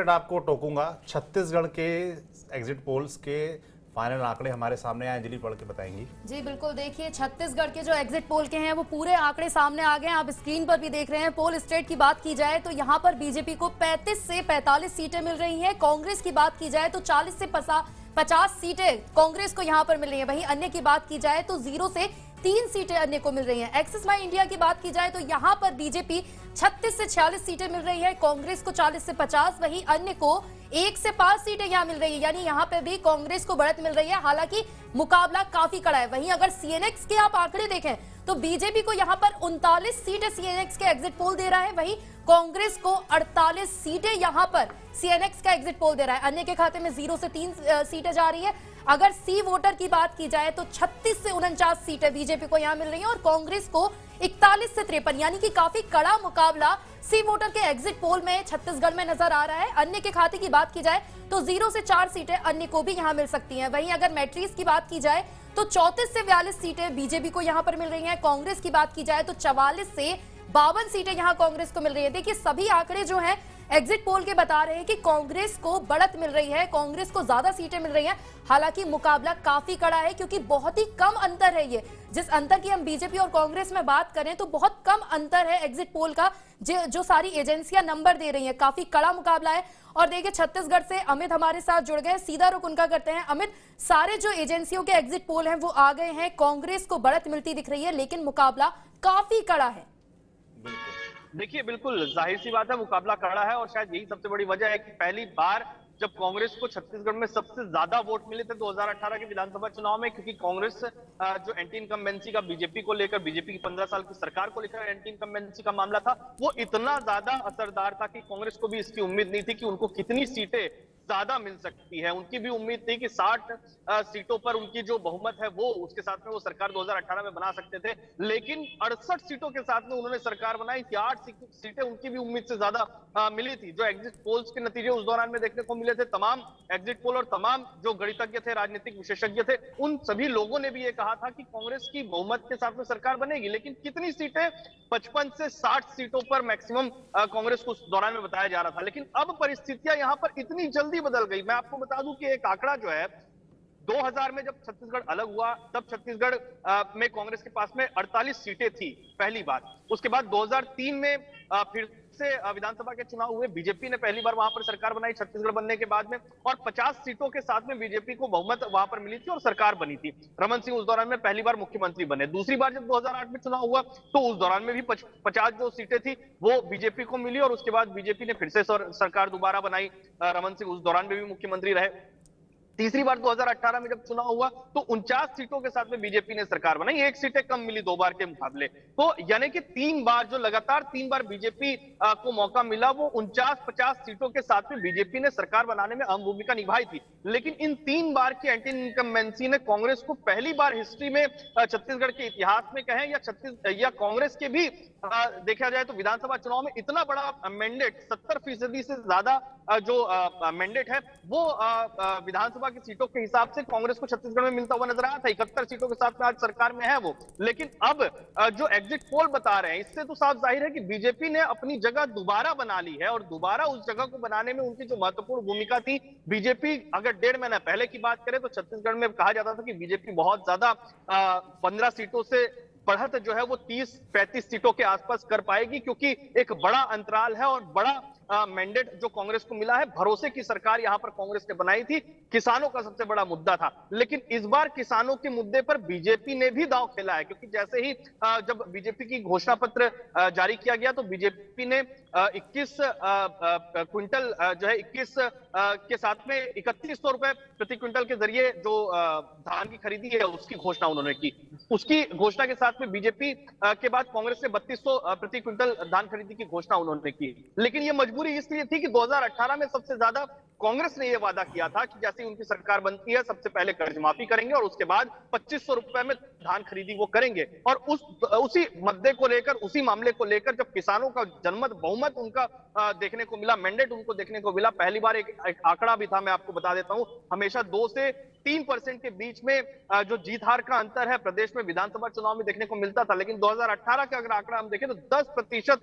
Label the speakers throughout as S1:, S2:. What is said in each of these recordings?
S1: आपको टोकूंगा। छत्तीसगढ़ के exit polls के फाइनल आंकड़े हमारे सामने आए, अंजलि पढ़ के बताएंगी।
S2: जी बिल्कुल, देखिए छत्तीसगढ़ के जो एग्जिट पोल के हैं वो पूरे आंकड़े सामने आ गए हैं। आप स्क्रीन पर भी देख रहे हैं। पोल स्टेट की बात की जाए तो यहाँ पर बीजेपी को 35 से 45 सीटें मिल रही हैं। कांग्रेस की बात की जाए तो 40 से 50 सीटें कांग्रेस को यहाँ पर मिल रही हैं। वहीं अन्य की बात की जाए तो 0 से 3 सीटें अन्य को मिल रही हैं। एक्सिस माई इंडिया की बात की जाए तो यहाँ पर बीजेपी 36 से 46 सीटें मिल रही है, कांग्रेस को 40 से 50, वहीं अन्य को 1 से 5 सीटें यहाँ मिल रही है। यानी यहाँ पे भी कांग्रेस को बढ़त मिल रही है। हालांकि मुकाबला काफी कड़ा है। वहीं अगर सीएनएक्स के आप आंकड़े देखें तो बीजेपी को यहाँ पर 39 सीटें सीएनएक्स के एग्जिट पोल दे रहा है, वहीं कांग्रेस को 48 सीटें यहाँ पर सीएनएक्स का एग्जिट पोल दे रहा है। अन्य के खाते में 0 से 3 सीटें जा रही है। अगर सी वोटर की बात की जाए तो 36 से 49 सीटें बीजेपी को यहाँ मिल रही हैं और कांग्रेस को 41 से 53, यानी कि काफी कड़ा मुकाबला सी वोटर के एग्जिट पोल में छत्तीसगढ़ में नजर आ रहा है। अन्य के खाते की बात की जाए तो 0 से 4 सीटें अन्य को भी यहाँ मिल सकती हैं। वहीं अगर मैट्रिक्स की बात की जाए तो 34 से 42 सीटें बीजेपी को यहाँ पर मिल रही हैं। कांग्रेस की बात की जाए तो 44 से 52 सीटें यहाँ कांग्रेस को मिल रही है। देखिए सभी आंकड़े जो हैं एग्जिट पोल के बता रहे हैं कि कांग्रेस को बढ़त मिल रही है, कांग्रेस को ज्यादा सीटें मिल रही हैं। हालांकि मुकाबला काफी कड़ा है क्योंकि बहुत ही कम अंतर है। ये जिस अंतर की हम बीजेपी और कांग्रेस में बात करें तो बहुत कम अंतर है एग्जिट पोल का, जो सारी एजेंसियां नंबर दे रही हैं। काफी कड़ा मुकाबला है। और देखिए छत्तीसगढ़ से अमित हमारे साथ जुड़ गए, सीधा रुख उनका करते हैं। अमित, सारे जो एजेंसियों के एग्जिट पोल हैं वो आ गए हैं, कांग्रेस को बढ़त मिलती दिख रही है लेकिन मुकाबला काफी कड़ा है।
S3: देखिए बिल्कुल जाहिर सी बात है, मुकाबला कड़ा है और शायद यही सबसे बड़ी वजह है कि पहली बार जब कांग्रेस को छत्तीसगढ़ में सबसे ज्यादा वोट मिले थे 2018 के विधानसभा चुनाव में, क्योंकि कांग्रेस जो एंटी इनकम्बेंसी का बीजेपी को लेकर, बीजेपी की 15 साल की सरकार को लेकर एंटी इनकम्बेंसी का मामला था, वो इतना ज्यादा असरदार था कि कांग्रेस को भी इसकी उम्मीद नहीं थी कि उनको कितनी सीटें ज्यादा मिल सकती है। उनकी भी उम्मीद थी कि 60 सीटों पर उनकी जो बहुमत है वो उसके साथ में वो सरकार 2018 में बना सकते थे, लेकिन 68 सीटों के साथ में उन्होंने सरकार बनाई थी। 8 सीटें उनकी भी उम्मीद से ज्यादा मिली थी। जो एग्जिट पोल्स के नतीजे उस दौरान में देखने को मिले थे, तमाम एग्जिट पोल और तमाम जो गणितज्ञ थे, राजनीतिक विशेषज्ञ थे, उन सभी लोगों ने भी ये कहा था कि कांग्रेस की बहुमत के साथ में सरकार बनेगी। लेकिन कितनी सीटें? 55 से 60 सीटों पर मैक्सिमम कांग्रेस को उस दौरान में बताया जा रहा था। लेकिन अब परिस्थितियां यहां पर इतनी जल्दी बदल गई। मैं आपको बता दूं कि एक आंकड़ा जो है 2000 में जब छत्तीसगढ़ अलग हुआ तब छत्तीसगढ़ में कांग्रेस के पास में 48 सीटें थी पहली बार। उसके बाद 2003 में फिर से विधानसभा के चुनाव हुए, बीजेपी ने पहली बार वहां पर सरकार बनाई छत्तीसगढ़ बनने के बाद में, और 50 सीटों के साथ में बीजेपी को बहुमत वहां पर मिली थी और सरकार बनी थी। रमन सिंह उस दौरान में पहली बार मुख्यमंत्री बने। दूसरी बार जब 2008 में चुनाव हुआ तो उस दौरान में भी 50 जो सीटें थी वो बीजेपी को मिली और उसके बाद बीजेपी ने फिर से सरकार दोबारा बनाई। रमन सिंह उस दौरान में भी मुख्यमंत्री रहे। तीसरी बार 2018 में जब चुनाव हुआ तो 49 सीटों के साथ में बीजेपी ने सरकार बनाई, 1 सीटें कम मिली 2 बार के मुकाबले। तो यानी कि 3 बार, जो लगातार 3 बार बीजेपी को मौका मिला, वो 49-50 सीटों के साथ में बीजेपी ने सरकार बनाने में अहम भूमिका निभाई थी। लेकिन इन 3 बार की एंटी इनकम्बेंसी ने कांग्रेस को पहली बार हिस्ट्री में, छत्तीसगढ़ के इतिहास में कहें या कांग्रेस के भी देखा जाए तो विधानसभा चुनाव में इतना बड़ा मैंडेट, 70% से ज्यादा जो मैंडेट है वो विधानसभा की सीटों के हिसाब से कांग्रेस को छत्तीसगढ़ में मिलता हुआ नजर आया था। 71 सीटों के साथ में आज सरकार में है वो। लेकिन अब जो एग्जिट पोल बता रहे हैं, इससे तो साफ जाहिर है कि बीजेपी ने अपनी जगह दोबारा बना ली है और दोबारा उस जगह को बनाने में उनकी जो महत्वपूर्ण भूमिका थी, बीजेपी अगर 1.5 महीना पहले की बात करें तो छत्तीसगढ़ में कहा जाता था कि बीजेपी बहुत ज्यादा 15 सीटों से बढ़त जो है वो 30-35 सीटों के आसपास कर पाएगी, क्योंकि एक बड़ा अंतराल है और बड़ा मैंडेट जो कांग्रेस को मिला है। भरोसे की सरकार यहां पर कांग्रेस ने बनाई थी, किसानों का सबसे बड़ा मुद्दा था। लेकिन इस बार किसानों के मुद्दे पर बीजेपी ने भी दांव खेला है, क्योंकि जैसे ही जब बीजेपी की घोषणा पत्र जारी किया गया तो बीजेपी ने 21 क्विंटल जो है 21 के साथ में 3100 रुपए प्रति क्विंटल के जरिए जो धान की खरीदी है उसकी घोषणा उन्होंने की। उसकी घोषणा के साथ में बीजेपी के बाद कांग्रेस ने 3200 प्रति क्विंटल धान खरीदी की घोषणा उन्होंने की। लेकिन यह मजबूरी इसलिए थी कि 2018 में सबसे ज्यादा कांग्रेस ने यह वादा किया था कि जैसे ही उनकी सरकार बनती है सबसे पहले कर्ज माफी करेंगे और उसके बाद 2500 रुपए में धान खरीदी वो करेंगे। और उसी मुद्दे को लेकर, उसी मामले को लेकर जब किसानों का जनमत बहुमत उनका देखने को मिला, मैंडेट उनको देखने को मिला, पहली बार एक आंकड़ा भी था, मैं आपको बता देता हूं, हमेशा 2 से 3% के बीच में जो जीत हार का अंतर है प्रदेश में विधानसभा चुनाव में देखने को मिलता था। लेकिन 2018 का अगर आंकड़ा हम देखें तो 10%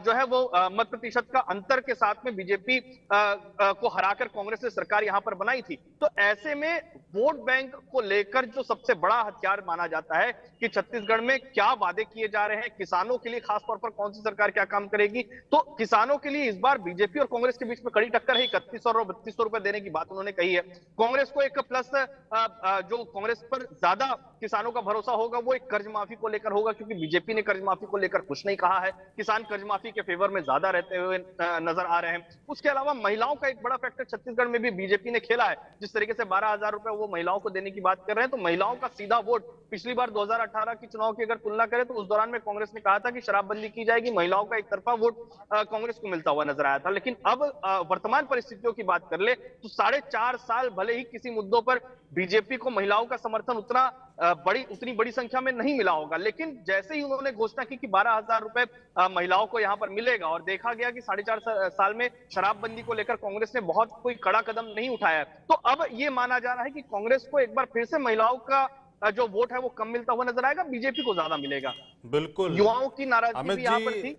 S3: जो है वो मत प्रतिशत का अंतर के साथ में बीजेपी को हराकर कांग्रेस ने सरकार यहां पर बनाई थी। तो ऐसे में वोट बैंक को लेकर जो सबसे बड़ा हथियार माना जाता है कि छत्तीसगढ़ में क्या वादे किए जा रहे हैं, किसानों के लिए खासतौर पर कौन सी सरकार क्या काम करेगी, तो किसानों के लिए इस बार बीजेपी और कांग्रेस के बीच में कड़ी टक्कर है। 3100 और 3200 रुपए देने की बात उन्होंने कही है। कांग्रेस को एक प्लस जो कांग्रेस पर ज्यादा किसानों का भरोसा होगा वो एक कर्ज माफी को लेकर होगा, क्योंकि बीजेपी ने कर्ज माफी को लेकर कुछ नहीं कहा है। किसान कर्ज माफी के फेवर में ज्यादा रहते हुए नजर आ रहे हैं। उसके अलावा महिलाओं का एक बड़ा फैक्टर छत्तीसगढ़ में भी बीजेपी ने खेला है। जिस तरीके से 12,000 रुपए वो महिलाओं को देने की बात कर रहे हैं, तो महिलाओं का सीधा वोट पिछली बार 2018 की चुनाव की अगर तुलना करें तो उस दौरान में कांग्रेस ने कहा था कि शराबबंदी की जाएगी, महिलाओं का एक तरफा वोट कांग्रेस को मिलता हुआ नजर आया था। लेकिन अब वर्तमान परिस्थितियों की बात कर ले तो 4.5 साल भले ही किसी मुद्दों पर बीजेपी को महिलाओं का समर्थन उतनी बड़ी संख्या में नहीं मिला होगा, लेकिन जैसे ही उन्होंने घोषणा की कि 12,000 रुपए महिलाओं को यहां पर मिलेगा और देखा गया कि 4.5 साल में शराबबंदी को लेकर कांग्रेस ने बहुत कोई कड़ा कदम नहीं उठाया, तो अब यह माना जा रहा है कि कांग्रेस को एक बार फिर से महिलाओं का जो वोट है वो कम मिलता हुआ नजर आएगा, बीजेपी को ज्यादा मिलेगा।
S1: बिल्कुल,
S3: युवाओं की नाराजगी भी यहां पर थी।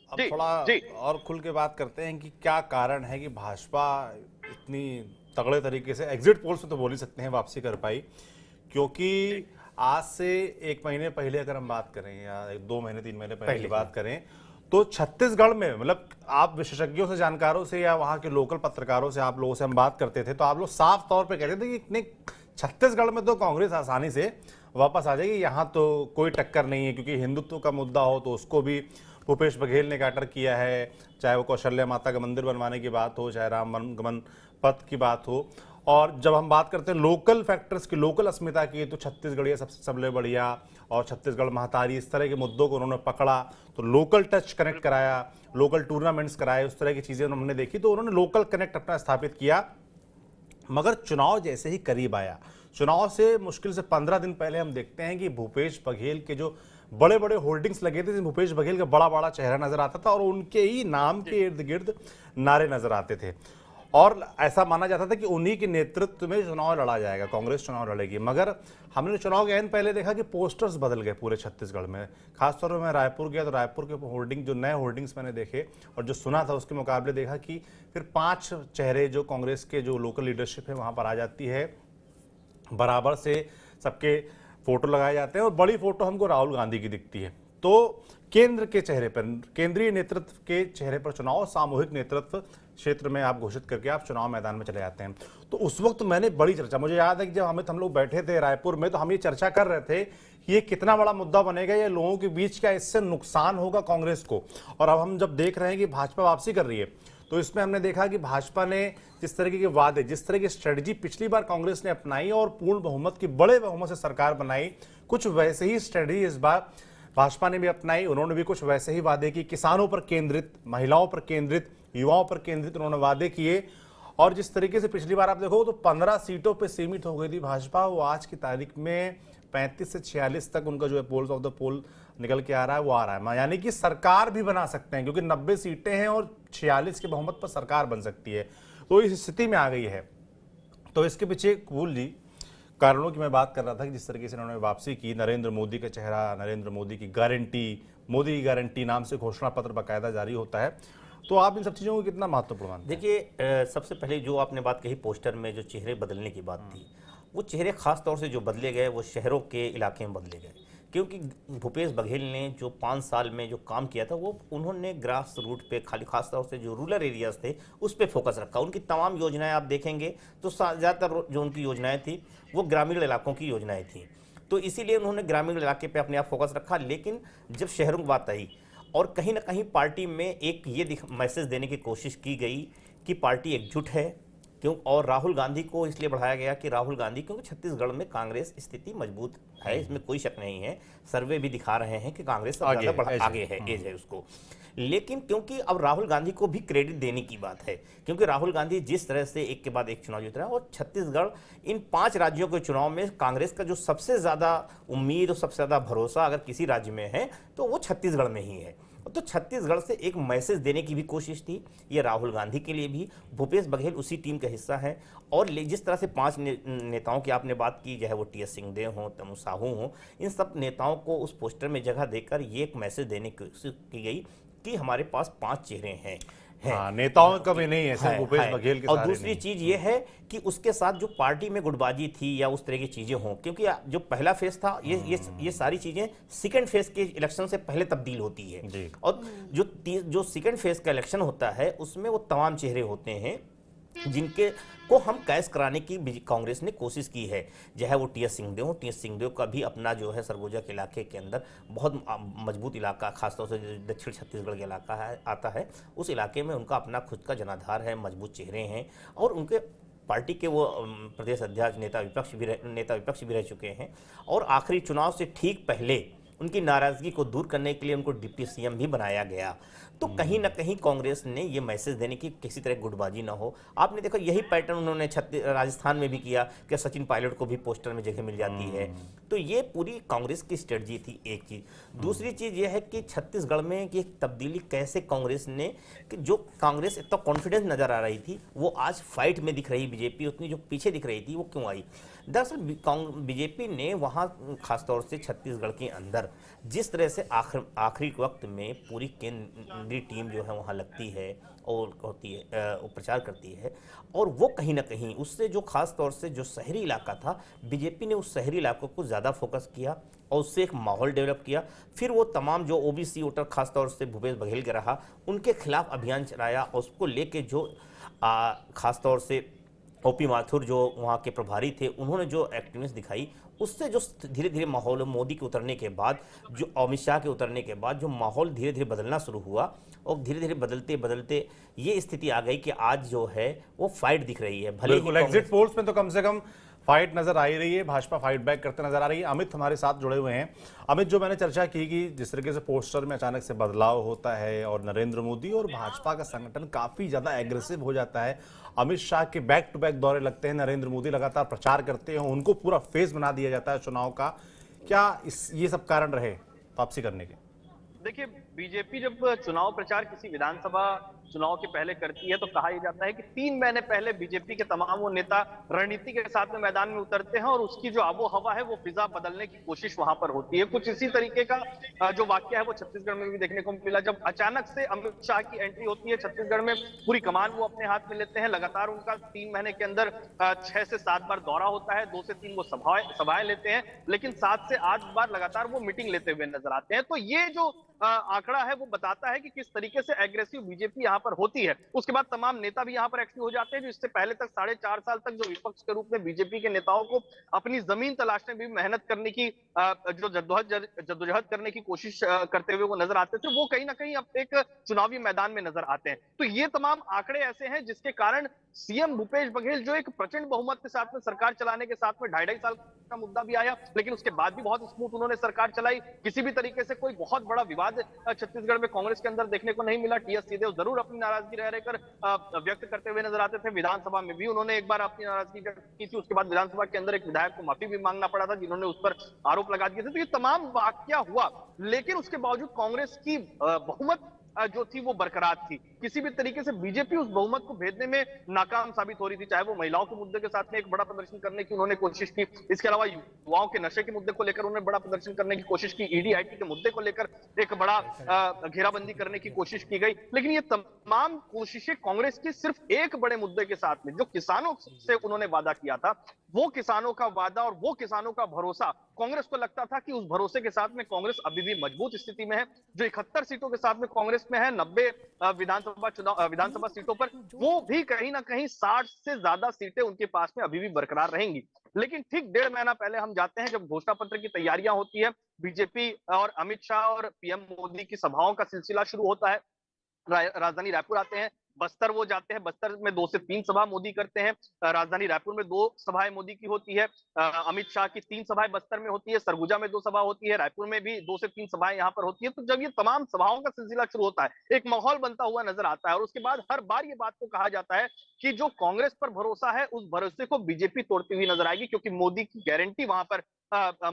S1: अब थोड़ा और खुल के बात करते हैं कि क्या कारण है कि भाजपा इतनी तगड़े तरीके से एग्जिट पोल से तो बोल ही सकते हैं वापसी कर पाई, क्योंकि आज से 1 महीने पहले अगर हम बात करें या 2 महीने 3 महीने पहले की बात करें तो छत्तीसगढ़ में, मतलब आप विशेषज्ञों से, जानकारों से या वहां के लोकल पत्रकारों से, आप लोगों से हम बात करते थे तो आप लोग साफ तौर पे कहते थे कि इतने छत्तीसगढ़ में तो कांग्रेस आसानी से वापस आ जाएगी, यहाँ तो कोई टक्कर नहीं है, क्योंकि हिंदुत्व का मुद्दा हो तो उसको भी भूपेश बघेल ने काटर किया है, चाहे वो कौशल्या माता का मंदिर बनवाने की बात हो, चाहे राम वनगमन पथ की बात हो। और जब हम बात करते हैं लोकल फैक्टर्स की, लोकल अस्मिता की, तो छत्तीसगढ़िया सबसे सबले बढ़िया और छत्तीसगढ़ महतारी, इस तरह के मुद्दों को उन्होंने पकड़ा, तो लोकल टच कनेक्ट कराया, लोकल टूर्नामेंट्स कराए, उस तरह की चीज़ें उन्होंने देखी, तो उन्होंने लोकल कनेक्ट अपना स्थापित किया। मगर चुनाव जैसे ही करीब आया, चुनाव से मुश्किल से 15 दिन पहले हम देखते हैं कि भूपेश बघेल के जो बड़े बड़े होर्डिंग्स लगे थे, भूपेश बघेल का बड़ा बड़ा चेहरा नजर आता था और उनके ही नाम के इर्द गिर्द नारे नजर आते थे, और ऐसा माना जाता था कि उन्हीं के नेतृत्व में चुनाव लड़ा जाएगा, कांग्रेस चुनाव लड़ेगी। मगर हमने चुनाव के पहले देखा कि पोस्टर्स बदल गए पूरे छत्तीसगढ़ में। खासतौर पर मैं रायपुर गया तो रायपुर के होर्डिंग, जो नए होर्डिंग्स मैंने देखे और जो सुना था उसके मुकाबले देखा कि फिर 5 चेहरे जो कांग्रेस के जो लोकल लीडरशिप है वहां पर आ जाती है, बराबर से सबके फोटो लगाए जाते हैं और बड़ी फोटो हमको राहुल गांधी की दिखती है। तो केंद्र के चेहरे पर, केंद्रीय नेतृत्व के चेहरे पर चुनाव, सामूहिक नेतृत्व क्षेत्र में आप घोषित करके आप चुनाव मैदान में चले जाते हैं। तो उस वक्त मैंने बड़ी चर्चा, मुझे याद है कि जब हम लोग बैठे थे रायपुर में तो हम ये चर्चा कर रहे थे कि ये कितना बड़ा मुद्दा बनेगा, ये लोगों के बीच क्या इससे नुकसान होगा कांग्रेस को। और अब हम जब देख रहे हैं कि भाजपा वापसी कर रही है तो इसमें हमने देखा कि भाजपा ने जिस तरीके के वादे, जिस तरह की स्ट्रेटजी पिछली बार कांग्रेस ने अपनाई और पूर्ण बहुमत की, बड़े बहुमत से सरकार बनाई, कुछ वैसे ही स्ट्रेटजी इस बार भाजपा ने भी अपनाई। उन्होंने भी कुछ वैसे ही वादे किए, किसानों पर केंद्रित, महिलाओं पर केंद्रित, युवाओं पर केंद्रित उन्होंने वादे किए। और जिस तरीके से पिछली बार आप देखो तो 15 सीटों पर सीमित हो गई थी भाजपा, वो आज की तारीख में 35 से 46 तक उनका जो है पोल्स ऑफ द पोल निकल के आ रहा है, वो आ रहा है। यानी कि सरकार भी बना सकते हैं, क्योंकि 90 सीटें हैं और 46 के बहुमत पर सरकार बन सकती है। तो इस स्थिति में आ गई है। तो इसके पीछे कुल जी कारणों की मैं बात कर रहा था कि जिस तरीके से उन्होंने वापसी की, नरेंद्र मोदी का चेहरा, नरेंद्र मोदी की गारंटी, मोदी की गारंटी नाम से घोषणा पत्र बाकायदा जारी होता है। तो आप इन सब चीज़ों को कितना महत्वपूर्ण मानते हैं?
S4: देखिए, सबसे पहले जो आपने बात कही पोस्टर में जो चेहरे बदलने की बात थी, वो चेहरे खास तौर से जो बदले गए वो शहरों के इलाके में बदले गए, क्योंकि भूपेश बघेल ने जो 5 साल में जो काम किया था वो उन्होंने ग्रास रूट पे, खास तौर से जो रूरल एरियाज थे उस पे फोकस रखा। उनकी तमाम योजनाएं आप देखेंगे तो ज़्यादातर जो उनकी योजनाएं थी वो ग्रामीण इलाकों की योजनाएं थी, तो इसीलिए उन्होंने ग्रामीण इलाके पे अपने आप फोकस रखा। लेकिन जब शहरों की बात आई और कहीं ना कहीं पार्टी में एक ये मैसेज देने की कोशिश की गई कि पार्टी एकजुट है, क्यों, और राहुल गांधी को इसलिए बढ़ाया गया कि राहुल गांधी, क्योंकि छत्तीसगढ़ में कांग्रेस स्थिति मजबूत है, इसमें कोई शक नहीं है। सर्वे भी दिखा रहे हैं कि कांग्रेस आगे है, एज है उसको। लेकिन क्योंकि अब राहुल गांधी को भी क्रेडिट देने की बात है, क्योंकि राहुल गांधी जिस तरह से एक के बाद एक चुनाव जीत रहा है, और छत्तीसगढ़ इन 5 राज्यों के चुनाव में कांग्रेस का जो सबसे ज्यादा उम्मीद और सबसे ज्यादा भरोसा अगर किसी राज्य में है तो वो छत्तीसगढ़ में ही है। तो छत्तीसगढ़ से एक मैसेज देने की भी कोशिश थी ये राहुल गांधी के लिए भी। भूपेश बघेल उसी टीम का हिस्सा है, और जिस तरह से 5 नेताओं की आपने बात की, चाहे वो टी.एस. सिंहदेव हो, तनु साहू हो, इन सब नेताओं को उस पोस्टर में जगह देकर ये एक मैसेज देने की कोशिश की गई कि हमारे पास 5 चेहरे हैं।
S1: हाँ, नेताओं का भी नहीं है, सिर्फ भूपेश बघेल के
S4: और
S1: सारे
S4: दूसरी
S1: नहीं।
S4: चीज ये है कि उसके साथ जो पार्टी में गुटबाजी थी या उस तरह की चीजें हों, क्योंकि जो पहला फेज था ये सारी चीजें सेकंड फेज के इलेक्शन से पहले तब्दील होती है
S1: जी।
S4: और जो सेकंड फेज का इलेक्शन होता है उसमें वो तमाम चेहरे होते हैं जिनके को हम कैश कराने की कांग्रेस ने कोशिश की है। चाहे वो टी.एस. सिंहदेव हो, टी.एस. सिंहदेव का भी अपना जो है सरगुजा के इलाके के अंदर बहुत मजबूत इलाका, खासतौर से जो दक्षिण छत्तीसगढ़ के इलाका है आता है, उस इलाके में उनका अपना खुद का जनाधार है, मजबूत चेहरे हैं, और उनके पार्टी के वो प्रदेश अध्यक्ष नेता विपक्ष भी रह चुके हैं। और आखिरी चुनाव से ठीक पहले उनकी नाराजगी को दूर करने के लिए उनको डिप्टी सीएम भी बनाया गया। तो कहीं ना कहीं कांग्रेस ने ये मैसेज देने की किसी तरह गुटबाजी ना हो। आपने देखा यही पैटर्न उन्होंने राजस्थान में भी किया कि सचिन पायलट को भी पोस्टर में जगह मिल जाती है। तो ये पूरी कांग्रेस की स्ट्रेटजी थी, एक चीज। दूसरी चीज ये है कि छत्तीसगढ़ में ये तब्दीली कैसे कांग्रेस ने, कि जो कांग्रेस इतना कॉन्फिडेंस नजर आ रही थी वो आज फाइट में दिख रही, बीजेपी उतनी जो पीछे दिख रही थी वो क्यों आई? दरअसल बीजेपी ने वहां खासतौर से छत्तीसगढ़ के अंदर जिस तरह से आखिरी वक्त में पूरी केंद्रीय टीम जो है वहां लगती है और होती है, प्रचार करती है, और वो कहीं ना कहीं उससे जो खास तौर से जो शहरी इलाका था, बीजेपी ने उस शहरी इलाकों को ज़्यादा फोकस किया और उससे एक माहौल डेवलप किया। फिर वो तमाम जो ओबीसी वोटर खासतौर से भूपेश बघेल के रहा, उनके खिलाफ अभियान चलाया, और उसको लेके जो खासतौर से ओपी माथुर जो वहाँ के प्रभारी थे, उन्होंने जो एक्टिवनेस दिखाई, उससे जो धीरे धीरे माहौल मोदी के उतरने के बाद, जो अमित शाह के उतरने के बाद जो माहौल धीरे धीरे बदलना शुरू हुआ, और धीरे धीरे बदलते बदलते ये स्थिति आ गई कि आज जो है वो फाइट दिख रही है। भले
S1: बिल्कुल, एग्जिट पोल्स में तो कम से कम फाइट नजर आ ही रही है, भाजपा फाइट बैक करते नजर आ रही है। अमित हमारे साथ जुड़े हुए हैं। अमित, जो मैंने चर्चा की कि जिस तरीके से पोस्टर में अचानक से बदलाव होता है और नरेंद्र मोदी और भाजपा का संगठन काफी ज्यादा एग्रेसिव हो जाता है, अमित शाह के बैक टू बैक दौरे लगते हैं, नरेंद्र मोदी लगातार प्रचार करते हैं, उनको पूरा फेज बना दिया जाता है चुनाव का, क्या ये सब कारण रहे वापसी करने के?
S3: देखिए, बीजेपी जब चुनाव प्रचार किसी विधानसभा चुनाव के पहले करती है तो कहा यह जाता है कि 3 महीने पहले बीजेपी के तमाम वो नेता रणनीति के साथ में मैदान में उतरते हैं और उसकी जो आबो हवा है वो फिजा बदलने की कोशिश वहां पर होती है। कुछ इसी तरीके का जो वाक्य है वो छत्तीसगढ़ में भी देखने को मिला, जब अचानक से अमित शाह की एंट्री होती है छत्तीसगढ़ में, पूरी कमान वो अपने हाथ में लेते हैं। लगातार उनका 3 महीने के अंदर 6 से 7 बार दौरा होता है, 2 से 3 वो सभाएं लेते हैं, लेकिन 7 से 8 बार लगातार वो मीटिंग लेते हुए नजर आते हैं। तो ये जो आंकड़ा है वो बताता है कि किस तरीके से एग्रेसिव बीजेपी यहाँ पर होती है। उसके बाद तमाम नेता भी यहाँ पर एक्टिव हो जाते हैं, जो इससे पहले तक 4.5 साल तक जो विपक्ष के रूप में बीजेपी के नेताओं को अपनी जमीन तलाशने में भी मेहनत करने की, जो जद्दोजहद करने की कोशिश करते हुए वो नजर आते थे, वो कहीं ना कहीं अब एक चुनावी मैदान में नजर आते हैं। तो ये तमाम आंकड़े ऐसे हैं जिसके कारण सीएम भूपेश बघेल, जो एक प्रचंड बहुमत के साथ में सरकार चलाने के साथ में 2.5 साल का मुद्दा भी आया, लेकिन उसके बाद भी बहुत स्मूथ उन्होंने सरकार चलाई। किसी भी तरीके से कोई बहुत बड़ा विवाद छत्तीसगढ़ में कांग्रेस के अंदर देखने को नहीं मिला। टी.एस. सिंहदेव जरूर अपनी नाराजगी रह रहकर व्यक्त करते हुए नजर आते थे। विधानसभा में भी उन्होंने एक बार अपनी नाराजगी व्यक्त की थी, उसके बाद विधानसभा के अंदर एक विधायक को माफी भी मांगना पड़ा था जिन्होंने उस पर आरोप लगा दिए थे। तो ये तमाम वाकया हुआ, लेकिन उसके बावजूद कांग्रेस की बहुमत जो थी वो बरकरार थी। किसी भी तरीके से बीजेपी उस बहुमत को भेदने में नाकाम साबित हो रही थी, चाहे वो महिलाओं के मुद्दे के साथ में एक बड़ा प्रदर्शन करने की उन्होंने कोशिश की, इसके अलावा युवाओं के नशे के मुद्दे को लेकर उन्होंने बड़ा प्रदर्शन करने की कोशिश की, ईडी आईटी के मुद्दे को लेकर एक बड़ा घेराबंदी करने की कोशिश की गई। लेकिन ये तमाम कोशिशें कांग्रेस की सिर्फ एक बड़े मुद्दे के साथ में, जो किसानों से उन्होंने वादा किया था, वो किसानों का वादा और वो किसानों का भरोसा, कांग्रेस को लगता था कि उस भरोसे के साथ में कांग्रेस अभी भी मजबूत स्थिति में है। जो 71 सीटों के साथ में कांग्रेस में है, 90 विधानसभा सीटों पर, वो भी कहीं ना कहीं 60 से ज्यादा सीटें उनके पास में अभी भी बरकरार रहेंगी। लेकिन ठीक 1.5 महीना पहले हम जाते हैं जब घोषणा पत्र की तैयारियां होती है, बीजेपी और अमित शाह और पीएम मोदी की सभाओं का सिलसिला शुरू होता है, राजधानी रायपुर आते हैं, बस्तर वो जाते हैं, बस्तर में 2 से 3 सभा मोदी करते हैं, राजधानी रायपुर में 2 सभाएं मोदी की होती है, अमित शाह की 3 सभाएं बस्तर में होती है, सरगुजा में 2 सभा होती है, रायपुर में भी 2 से 3 सभाएं यहाँ पर होती है। तो जब ये तमाम सभाओं का सिलसिला शुरू होता है, एक माहौल बनता हुआ नजर आता है और उसके बाद हर बार ये बात को कहा जाता है कि जो कांग्रेस पर भरोसा है उस भरोसे को बीजेपी तोड़ती हुई नजर आएगी, क्योंकि मोदी की गारंटी वहां पर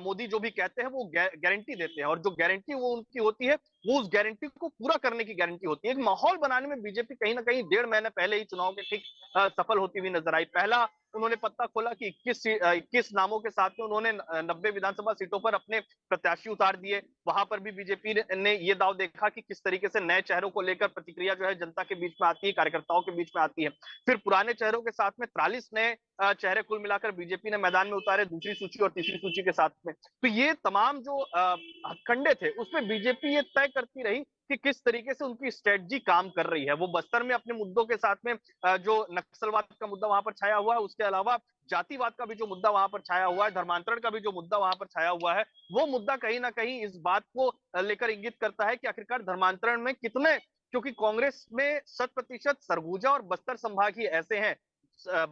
S3: मोदी जो भी कहते हैं वो गारंटी देते हैं और जो गारंटी वो उनकी होती है वो उस गारंटी को पूरा करने की गारंटी होती है। एक माहौल बनाने में बीजेपी कहीं ना कहीं 1.5 महीने पहले ही चुनाव के ठीक सफल होती हुई नजर आई। पहला उन्होंने पत्ता खोला कि 21 नामों के साथ में उन्होंने 90 विधानसभा सीटों पर अपने प्रत्याशी उतार दिए। वहां पर भी बीजेपी ने ये दाव देखा कि किस तरीके से नए चेहरों को लेकर प्रतिक्रिया जो है जनता के बीच में आती है, कार्यकर्ताओं के बीच में आती है। फिर पुराने चेहरों के साथ में 43 नए चेहरे कुल मिलाकर बीजेपी ने मैदान में उतारे, दूसरी सूची और तीसरी सूची के साथ में। तो ये तमाम जो हथकंडे थे उसमें बीजेपी ये तय करती रही कि किस तरीके से उनकी स्ट्रेटजी काम कर रही है। वो बस्तर में अपने मुद्दों के साथ में जो नक्सलवाद का मुद्दा वहां पर छाया हुआ है, उसके अलावा जातिवाद का भी जो मुद्दा वहां पर छाया हुआ है, धर्मांतरण का भी जो मुद्दा वहां पर छाया हुआ है, वो मुद्दा कहीं ना कहीं इस बात को लेकर इंगित करता है कि आखिरकार धर्मांतरण में कितने, क्योंकि कांग्रेस में 100% सरगुजा और बस्तर संभाग ही ऐसे हैं,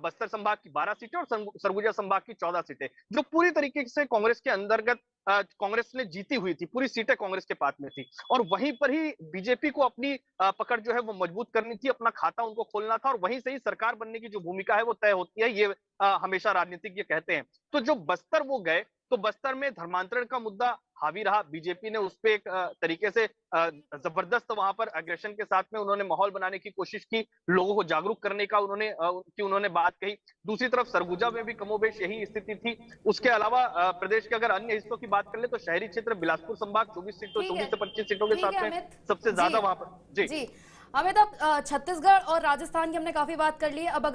S3: बस्तर संभाग की 12 सीटें और सरगुजा संभाग की 14 सीटें जो पूरी तरीके से कांग्रेस के अंतर्गत कांग्रेस ने जीती हुई थी, पूरी सीटें कांग्रेस के पास में थी। और वहीं पर ही बीजेपी को अपनी पकड़ जो है वो मजबूत करनी थी, अपना खाता उनको खोलना था और वहीं से ही सरकार बनने की जो भूमिका है वो तय होती है। ये हमेशा राजनीतिज्ञ कहते हैं। तो जो बस्तर वो गए तो बस्तर में धर्मांतरण का मुद्दा हावी रहा। बीजेपी ने उस पर एक तरीके से जबरदस्त वहां पर अग्रेशन के साथ में उन्होंने माहौल बनाने की कोशिश की, लोगों को जागरूक करने का उन्होंने बात कही। दूसरी तरफ सरगुजा में भी कमोबेश यही स्थिति थी। उसके अलावा प्रदेश के अगर अन्य हिस्सों की बात कर ले तो शहरी क्षेत्र बिलासपुर संभाग 24 से 25 सीटों के साथ में सबसे ज्यादा वहां पर।
S2: जी अमित, अब छत्तीसगढ़ और राजस्थान की हमने काफी बात कर ली। अब